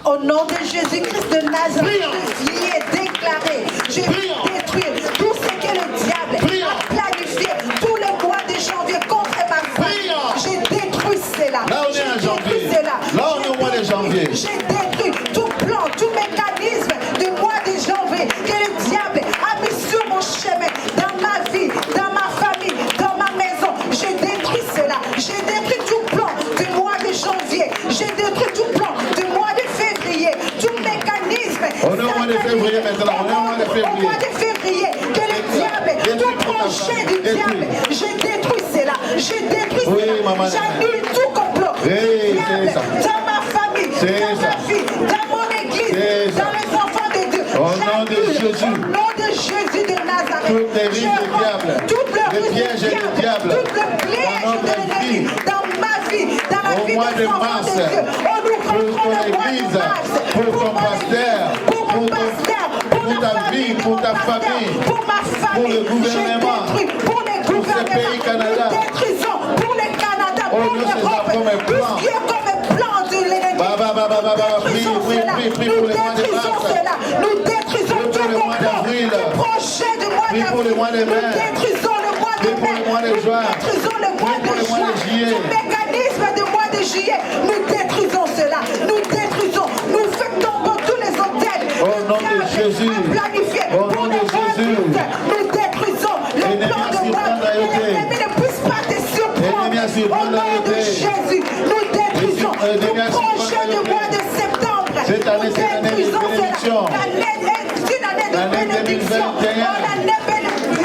au nom de Jésus-Christ de Nazareth. Je vais déclarer. Je vais détruire tout ce que le diable a planifié tous les mois de janvier contre ma famille. Je détruis cela. Là, on est en janvier. Là, on est au mois de janvier. Je détruis tout plan, tout mécanisme du mois de janvier que le diable a mis sur mon chemin, dans ma vie, dans ma famille, dans ma maison. Je détruis cela. Je détruis tout plan du mois de janvier. Je détruis tout plan du mois de février. Tout mécanisme. On est au mois de février maintenant. On est au mois de février. Au mois de février, que le diable, tout projet du diable, je détruis cela. Je détruis cela. J'annule tout complot. Diable, dans ma famille, dans ma vie, dans mon église, dans les enfants de Dieu. Au nom de Jésus. Au nom de Jésus de Nazareth. Toutes les riches du diable. Toutes les pièges du diable. Toutes les pièges de l'ennemi. Dans ma vie, dans la vie des enfants de Dieu. On nous pour ton église, pour ton pasteur, pour ta vie, pour ta famille, pour ma famille, pour le gouvernement, pour les gouvernements, ce pays Canada, nous détruisons pour le Canada, pour l'Europe, tout ce qui est comme un plan de l'ennemi. Nous détruisons cela. Nous détruisons tout le projet du mois d'avril. Nous détruisons le mois de mai. Nous détruisons le mois de juin. Le mécanisme du mois de juillet. Nous détruisons cela. Nous détruisons. Nous faisons tomber tous les hôtels. Au nom de Jésus. année, c'est une année de bénédiction. L'année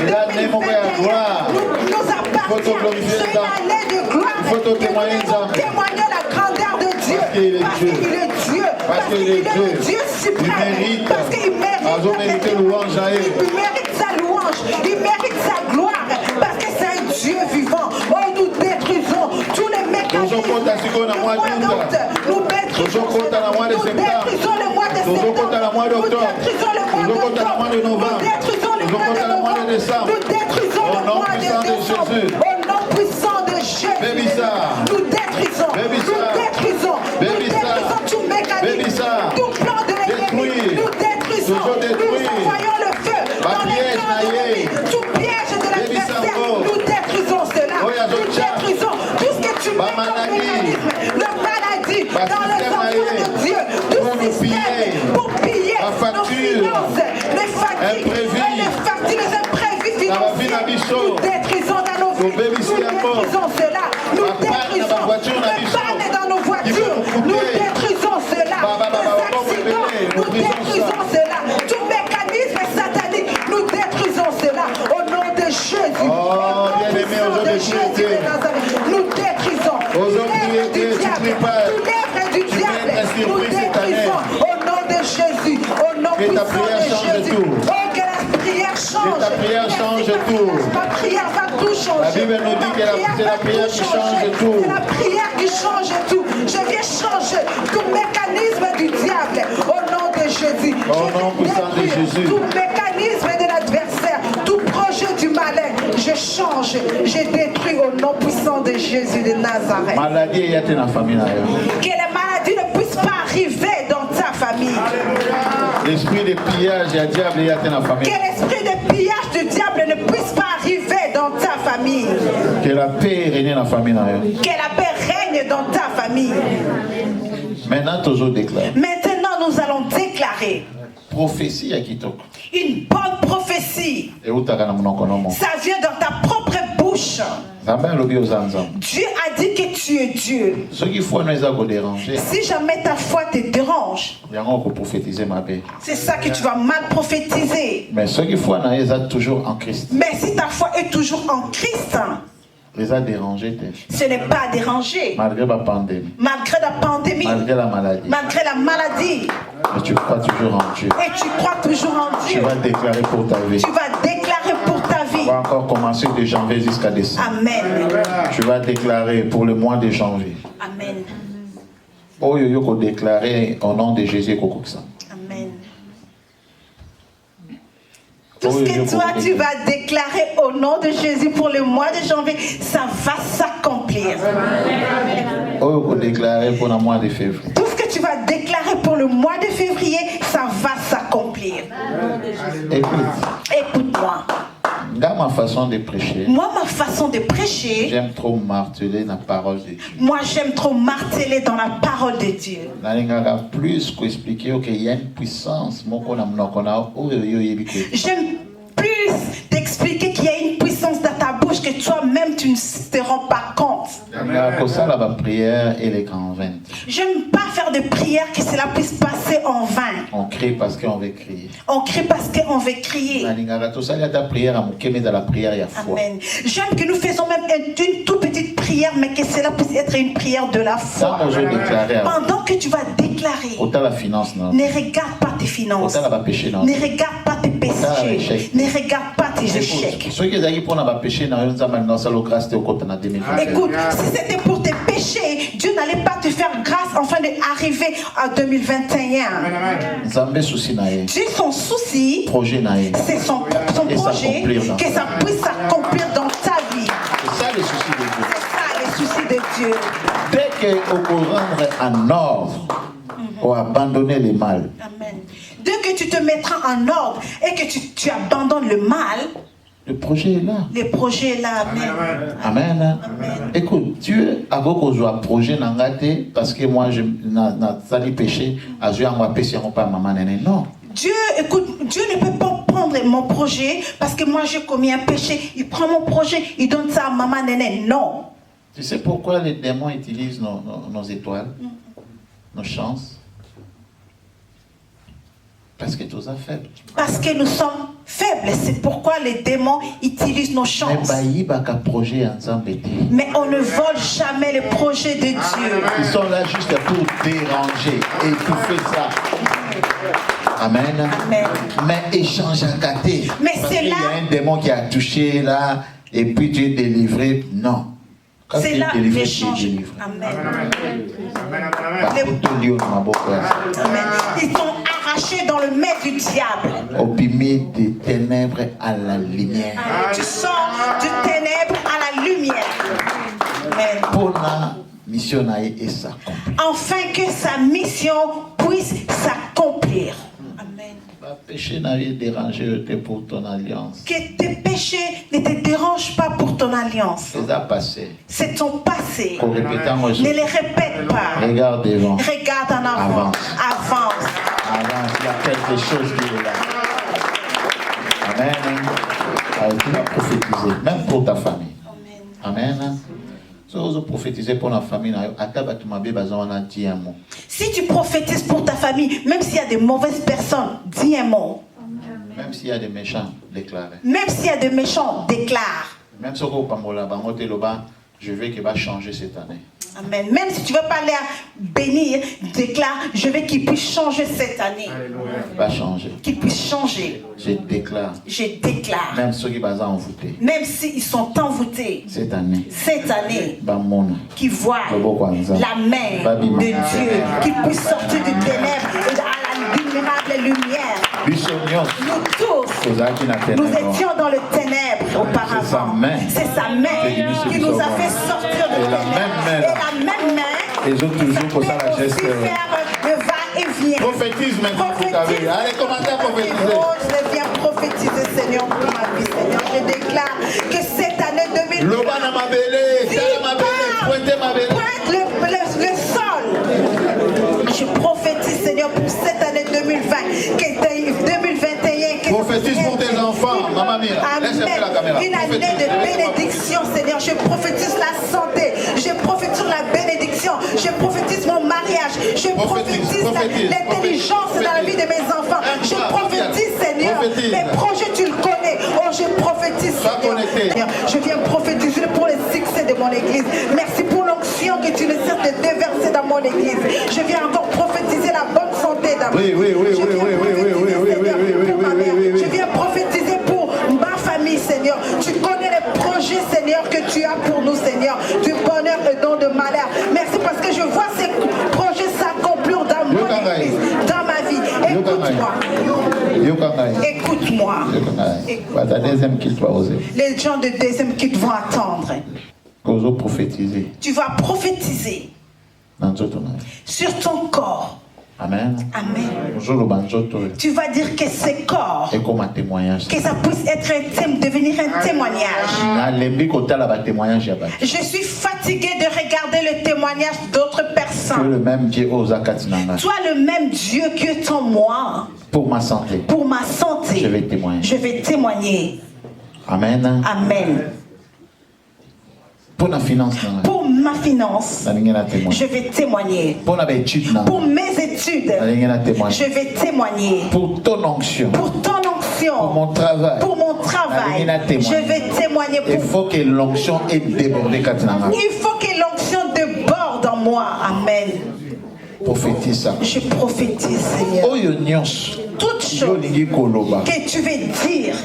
2021. L'année mon père, gloire. Il faut te glorifier dedans. Il faut te témoigner dedans. Témoigner la grandeur de Dieu. Parce qu'il est Dieu. Parce qu'il est Dieu suprême. Il mérite. Parce qu'il mérite. Il mérite louange à elle. Il mérite sa louange. Il mérite sa gloire. Parce que c'est un Dieu vivant. Oh, nous détruisons tous les mécanismes. Nous détruisons le mois d'août. Nous détruisons le mois de septembre. Nous détruisons le mois d'octobre. Nous détruisons le mois de décembre. Nous détruisons le mois de décembre. Au nom puissant de Jésus. Nous détruisons. Nous détruisons tout mécanisme. Tout plan de l'ennemi. Nous détruisons. Nous envoyons le feu dans les camps de l'ennemi. Tout piège de l'adversaire. Nous détruisons cela. Nous détruisons tout ce que tu mets comme mécanisme. Le maladie dans les enfants de Dieu. Tout système pour piller nos finances. Les fatigues, les imprévus financiers. Nous détruisons dans nos vies. Nous détruisons cela. Nous détruisons le panne dans nos voitures. Nous détruisons cela. Les accidents. Nous détruisons cela. Tout mécanisme satanique. Nous détruisons cela. Au nom de Jésus. Au nom de Jésus de Nazareth. Nous détruisons. L'œuvre du diable. L'œuvre du diable. Nous détruisons. Au nom de Jésus. Au nom puissant de Jésus. Oh, que la prière change. Que ta prière change tout. Ma prière va tout changer. La Bible nous dit que c'est la prière qui change tout. C'est la prière qui change tout. Je viens changer tout mécanisme du diable. Au nom de Jésus. Au nom puissant de Jésus. Tout mécanisme de l'adversaire. Tout projet du malin. Je change. Je détruis au nom puissant de Jésus de Nazareth. Maladie y a dans la famille. Que les maladies ne puissent pas arriver dans ta famille. L'esprit de pillage et diable y a dans la famille. Que l'esprit de pillage du diable ne puisse pas arriver dans ta famille. Que la paix règne dans la famille. Que la paix règne dans ta famille. Maintenant, toujours déclarer. Maintenant, nous allons déclarer prophétie à Kitoko. Une bonne prophétie. Ça vient dans ta propre bouche. Dieu a dit que tu es Dieu. Si jamais ta foi te dérange, c'est ça que tu vas mal prophétiser. Mais toujours en Christ. Mais si ta foi est toujours en Christ, ce n'est pas dérangé. Malgré la pandémie. Malgré la maladie. Et tu crois toujours en Dieu. Et tu crois toujours en Dieu. Tu vas déclarer pour ta vie. Tu vas déclarer pour ta vie. Tu vas encore commencer de janvier jusqu'à décembre. Amen. Tu vas déclarer pour le mois de janvier. Amen. Oh yo yo déclarer au nom de Jésus Kokoksa. Amen. Tout ce que toi tu vas déclarer au nom de Jésus pour le mois de janvier, ça va s'accomplir. Oh yo déclarer pour le mois de février. Tout ce que tu vas déclarer pour le mois de février, ça va s'accomplir. Écoute-moi. Dans ma façon de prêcher. Moi, ma façon de prêcher. J'aime trop marteler la parole de Dieu. Moi, j'aime trop marteler dans la parole de Dieu. Plus qu'expliquer qu'il y a une puissance. J'aime plus t'expliquer qu'il y a une puissance dans ta bouche que toi-même tu ne te rends pas compte. J'aime pas faire de prière que cela puisse passer en vain. On crie parce qu'on veut crier. On crie parce qu'on veut crier. Amen. J'aime que nous faisons même une toute petite prière, mais que cela puisse être une prière de la foi. Pendant que tu vas déclarer, ne regarde pas tes finances, ne regarde pas tes péchés, ne regarde pas tes échecs. Écoute, si c'était pour tes péchés, Dieu n'allait pas te faire grâce afin d'arriver à 2021. Dieu, son souci, c'est son projet, que ça puisse s'accomplir dans ta vie. C'est ça le souci de Dieu. C'est ça le souci de Dieu. Dès qu'on rendre en ordre, ou abandonner le mal. Amen. Dès que tu te mettras en ordre et que tu abandonnes le mal, le projet est là. Le projet est là. Amen. Amen. Amen. Écoute, Dieu a beaucoup un projet parce que moi je n'ai péché, non. Dieu, écoute, Dieu ne peut pas prendre mon projet parce que moi j'ai commis un péché. Il prend mon projet, il donne ça à maman néné. Non. Tu sais pourquoi les démons utilisent nos étoiles, nos chances? Parce que nous sommes faibles. Parce que nous sommes faibles. C'est pourquoi les démons utilisent nos chances. Mais on ne vole jamais les projets de Dieu. Ils sont là juste pour déranger et étouffer ça. Amen. Amen. Mais échange à gâter. Mais c'est là. Il y a un démon qui a touché là et puis tu es délivré. Non. C'est là l'échange. Amen. Amen. Ils sont arrachés dans le maître du diable. Opimé des ténèbres à la lumière. Amen. Tu sors du ténèbre à la lumière. Amen. Pour la mission et s'accomplir. Afin que sa mission puisse s'accomplir. Amen. Péché n'avait dérangé pour ton alliance. Que tes péchés ne te dérangent pas pour ton alliance. C'est ton passé. Ne les répète pas. Regarde devant. Regarde en avant. Avance. Avance. Il y a quelque chose qui est là. Amen. Alors, tu vas prophétiser, même pour ta famille. Amen. Amen. Si tu prophétises pour ta famille, même s'il y a des mauvaises personnes, dis un mot. Même s'il y a des méchants, déclare. Même s'il y a des méchants, déclare. Même si je veux qu'il va changer cette année. Amen. Même si tu ne veux pas aller bénir, déclare, je veux qu'il puisse changer cette année. Va changer. Qu'il puisse changer. Je déclare. Je déclare. Même ceux qui sont envoûtés. Même s'ils sont envoûtés. Cette année. Qui voient la main de Dieu. Qui puisse sortir du ténèbre à la vulnérable lumière. Nous tous, nous étions dans le ténèbre auparavant. C'est sa main qui nous a fait sortir du ténèbre. Et la même main, ils ont toujours pour ça la geste. Le va-et-vient. Prophétise maintenant pour ta vie. Allez, commencez à prophétiser. Oh, je viens prophétiser, Seigneur, pour ma vie, Seigneur. Je déclare que cette année 2020, pointe le sol. Je prophétise, Seigneur, pour cette année 2020, que 2021. Prophétise pour tes enfants, maman Mira. Laisse-moi la caméra. Une année de bénédiction, Seigneur. Je prophétise la santé. Je prophétise la bénédiction. Je prophétise mon mariage. Je prophétise l'intelligence dans la vie de mes enfants. Je prophétise, Seigneur. Mes projets, tu le connais. Oh, je prophétise, Seigneur. Je viens prophétiser pour le succès de mon église. Merci pour l'onction que tu ne cesses de déverser dans mon église. Je viens encore prophétiser la bonne santé d'abord. Je viens prophétiser pour ma famille, Seigneur. Tu connais les projets, Seigneur, que tu as pour nous, Seigneur. Du bonheur et non de malheur. Merci parce que je vois ces projets s'accomplir dans mon église, dans ma vie. Écoute-moi. Écoute-moi. Les gens de deuxième qui vont attendre. Tu vas prophétiser sur ton corps. Amen. Amen. Tu vas dire que ce corps, que ça puisse être devenir un témoignage. Je suis fatigué de regarder le témoignage d'autres personnes. Toi le même Dieu Toi le même Dieu qui est en moi. Pour ma santé. Pour ma santé. Je vais témoigner. Je vais témoigner. Amen. Amen. Pour ma finance, je vais témoigner. Pour mes études, je vais témoigner. Pour ton onction, pour mon travail, je vais témoigner. Il faut que l'onction ait débordé. Il faut que l'onction déborde en moi. Amen. Prophétise ça. Je prophétise, Seigneur. Toutes choses que tu veux dire,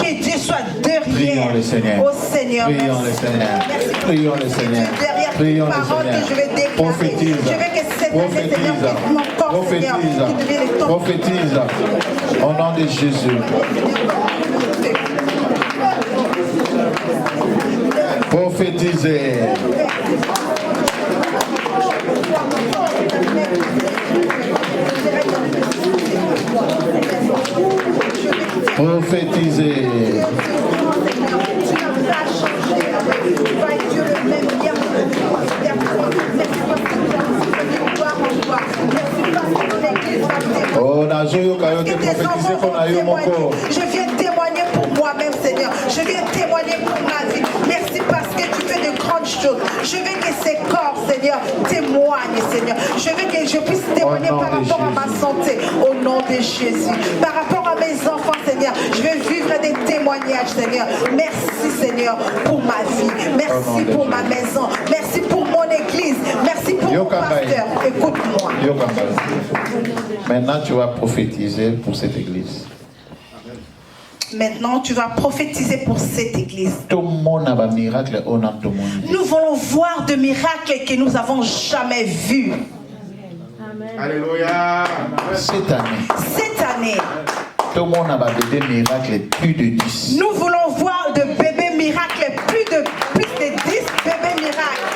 que Dieu soit derrière. Le Seigneur. Oh Seigneur, prions le Seigneur. Prions le Seigneur. Prions le Seigneur. Que je vais déclarer. Prophétise. Je veux que cette année, Seigneur, que mon corps, Seigneur, qui devienne le temps. Prophétise. Au nom de Jésus. Prophétisez. Prophétisez. Oh, je viens témoigner pour moi-même, Seigneur. Je viens témoigner pour ma vie. Merci parce que tu fais de grandes choses. Je veux que ces corps, Seigneur, témoigne, Seigneur. Je veux que je puisse témoigner par rapport à ma santé, au nom de Jésus. Par rapport à mes enfants, Seigneur, je veux vivre des témoignages, Seigneur. Merci, Seigneur, pour ma vie. Merci pour ma maison. Merci pour mon église. Merci pour mon pasteur. Écoute-moi. Maintenant, tu vas prophétiser pour cette église. Maintenant, tu vas prophétiser pour cette église. Nous voulons voir de miracles que nous n'avons jamais vus. Alléluia. Cette année. Tout le monde a des miracles plus de 10. Nous voulons voir de bébés miracles, plus de 10 bébés miracles.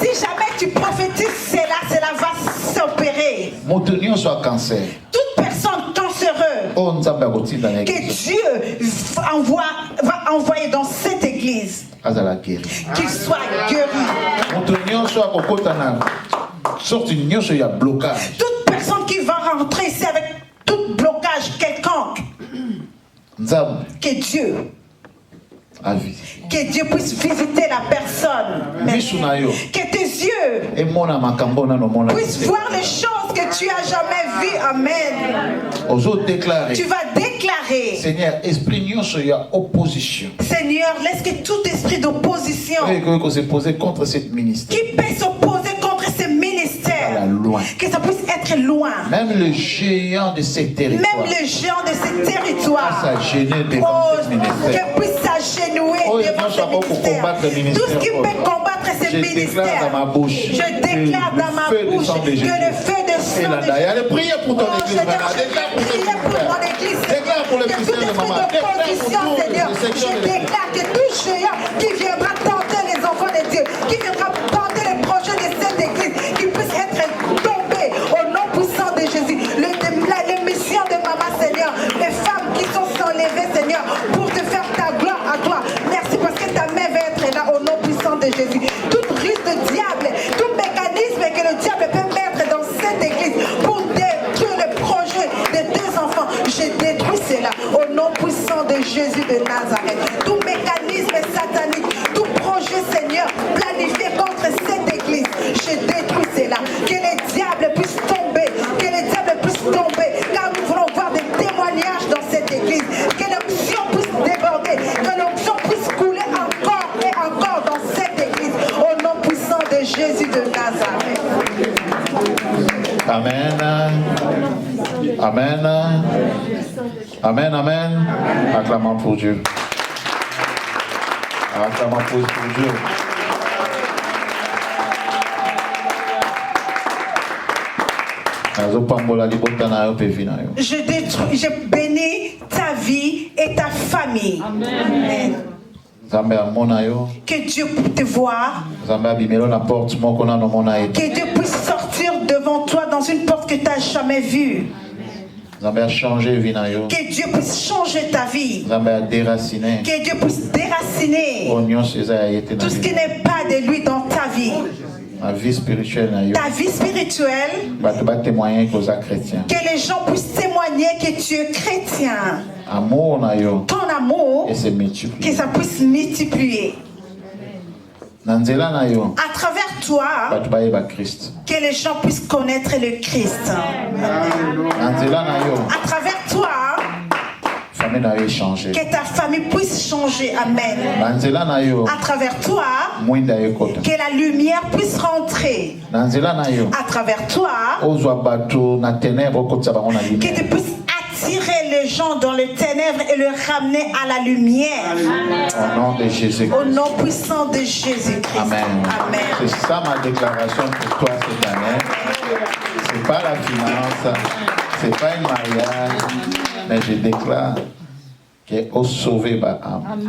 Si jamais tu prophétises cela va s'opérer. Toute personne cancéreuse que Dieu va envoyer dans cette église, qu'il soit guéri. Toute personne qui va rentrer ici avec tout blocage quelconque, que Dieu puisse visiter la personne. Que tes yeux puissent voir les choses que tu n'as jamais vues. Amen. Tu vas déclarer. Seigneur, Seigneur, laisse que tout esprit d'opposition qui peut s'opposer contre ce ministère, que ça puisse être loin. Même le géant de ces territoires. Que puisse s'agenouiller devant ce ministère. Tout ce qui peut combattre ce ministère, je déclare dans ma bouche que le feu de sang de Jésus. Priez pour ton église. Déclare pour le ministère de maman. Seigneur, je déclare que tout géant qui viendra tenter les enfants de Dieu, qui viendra tenter les projets de cette église, qui puisse être tombé au nom puissant de Jésus. Les missions de maman, Seigneur, les femmes qui sont s'enlevées, Seigneur, pour te faire ta gloire à toi. Merci parce que ta main va être là au nom puissant de Jésus. Toute ruse de diable, tout mécanisme que le diable peut mettre dans cette église pour détruire le projet de tes enfants, je détruis cela au nom puissant de Jésus de Nazareth. Tout mécanisme satanique, tout projet, Seigneur, planifié contre cette église, je détruis cela. Que les diables puissent tomber, car nous voulons voir des témoignages dans cette église. Que l'onction puisse déborder, que l'onction puisse couler encore et encore dans cette église, au nom puissant de Jésus de Nazareth. Amen. Amen. Amen, amen. Acclamons pour Dieu. Acclamons pour Dieu. Je bénis ta vie et ta famille. Amen. Que Dieu puisse te voir. Que Dieu puisse sortir devant toi dans une porte que tu n'as jamais vue. Que Dieu puisse changer ta vie. Que Dieu puisse déraciner tout ce qui n'est pas de lui dans ta vie. Ta vie spirituelle. Que les gens puissent témoigner que tu es chrétien. Ton amour, que ça puisse multiplier. À travers toi, que les gens puissent connaître le Christ. À travers toi, que ta famille puisse changer. Amen. À travers toi, que la lumière puisse rentrer. À travers toi, que tu puisses attirer les gens dans les ténèbres et les ramener à la lumière. Au nom de Jésus. Au nom puissant de Jésus-Christ. Amen. Amen. C'est ça ma déclaration pour toi cette année. C'est pas la finance, c'est pas un mariage, mais je déclare qu'est sauvé ma âme. Amen.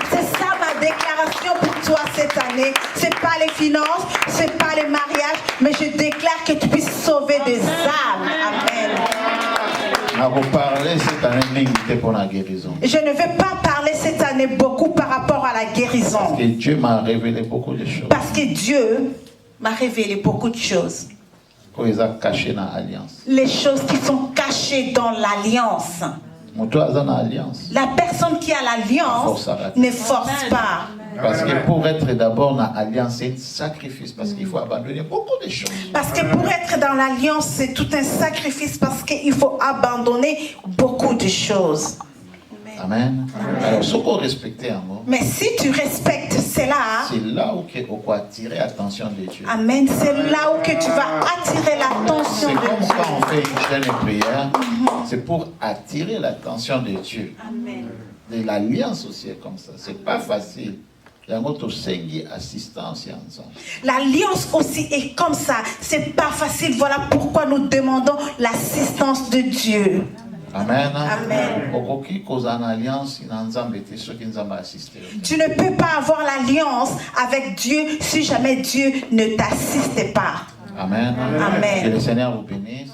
C'est ça ma déclaration pour toi cette année. C'est pas les finances, c'est pas les mariages, mais je déclare que tu puisses sauver des âmes. Amen. Je ne vais pas parler cette année beaucoup par rapport à la guérison. Parce que Dieu m'a révélé beaucoup de choses. Parce que Dieu m'a révélé beaucoup de choses. Les choses qui sont cachées dans l'alliance. La personne qui a l'alliance ne force pas. Parce que pour être d'abord dans l'alliance, c'est un sacrifice. Parce qu'il faut abandonner beaucoup de choses. Parce que pour être dans l'alliance, c'est tout un sacrifice. Parce qu'il faut abandonner beaucoup de choses. Amen. Alors, ce qu'on respecte un mot. Mais si tu respectes cela, c'est là où on peut attirer l'attention de Dieu. Amen. C'est là où que tu vas attirer l'attention de Dieu. C'est comme quand on fait une chaîne de prière, c'est pour attirer l'attention de Dieu. Amen. De l'alliance aussi est comme ça. C'est pas facile. L'alliance aussi est comme ça. C'est pas facile. Voilà pourquoi nous demandons l'assistance de Dieu. Amen. Amen. Tu ne peux pas avoir l'alliance avec Dieu si jamais Dieu ne t'assiste pas. Amen. Amen. Que le Seigneur vous bénisse.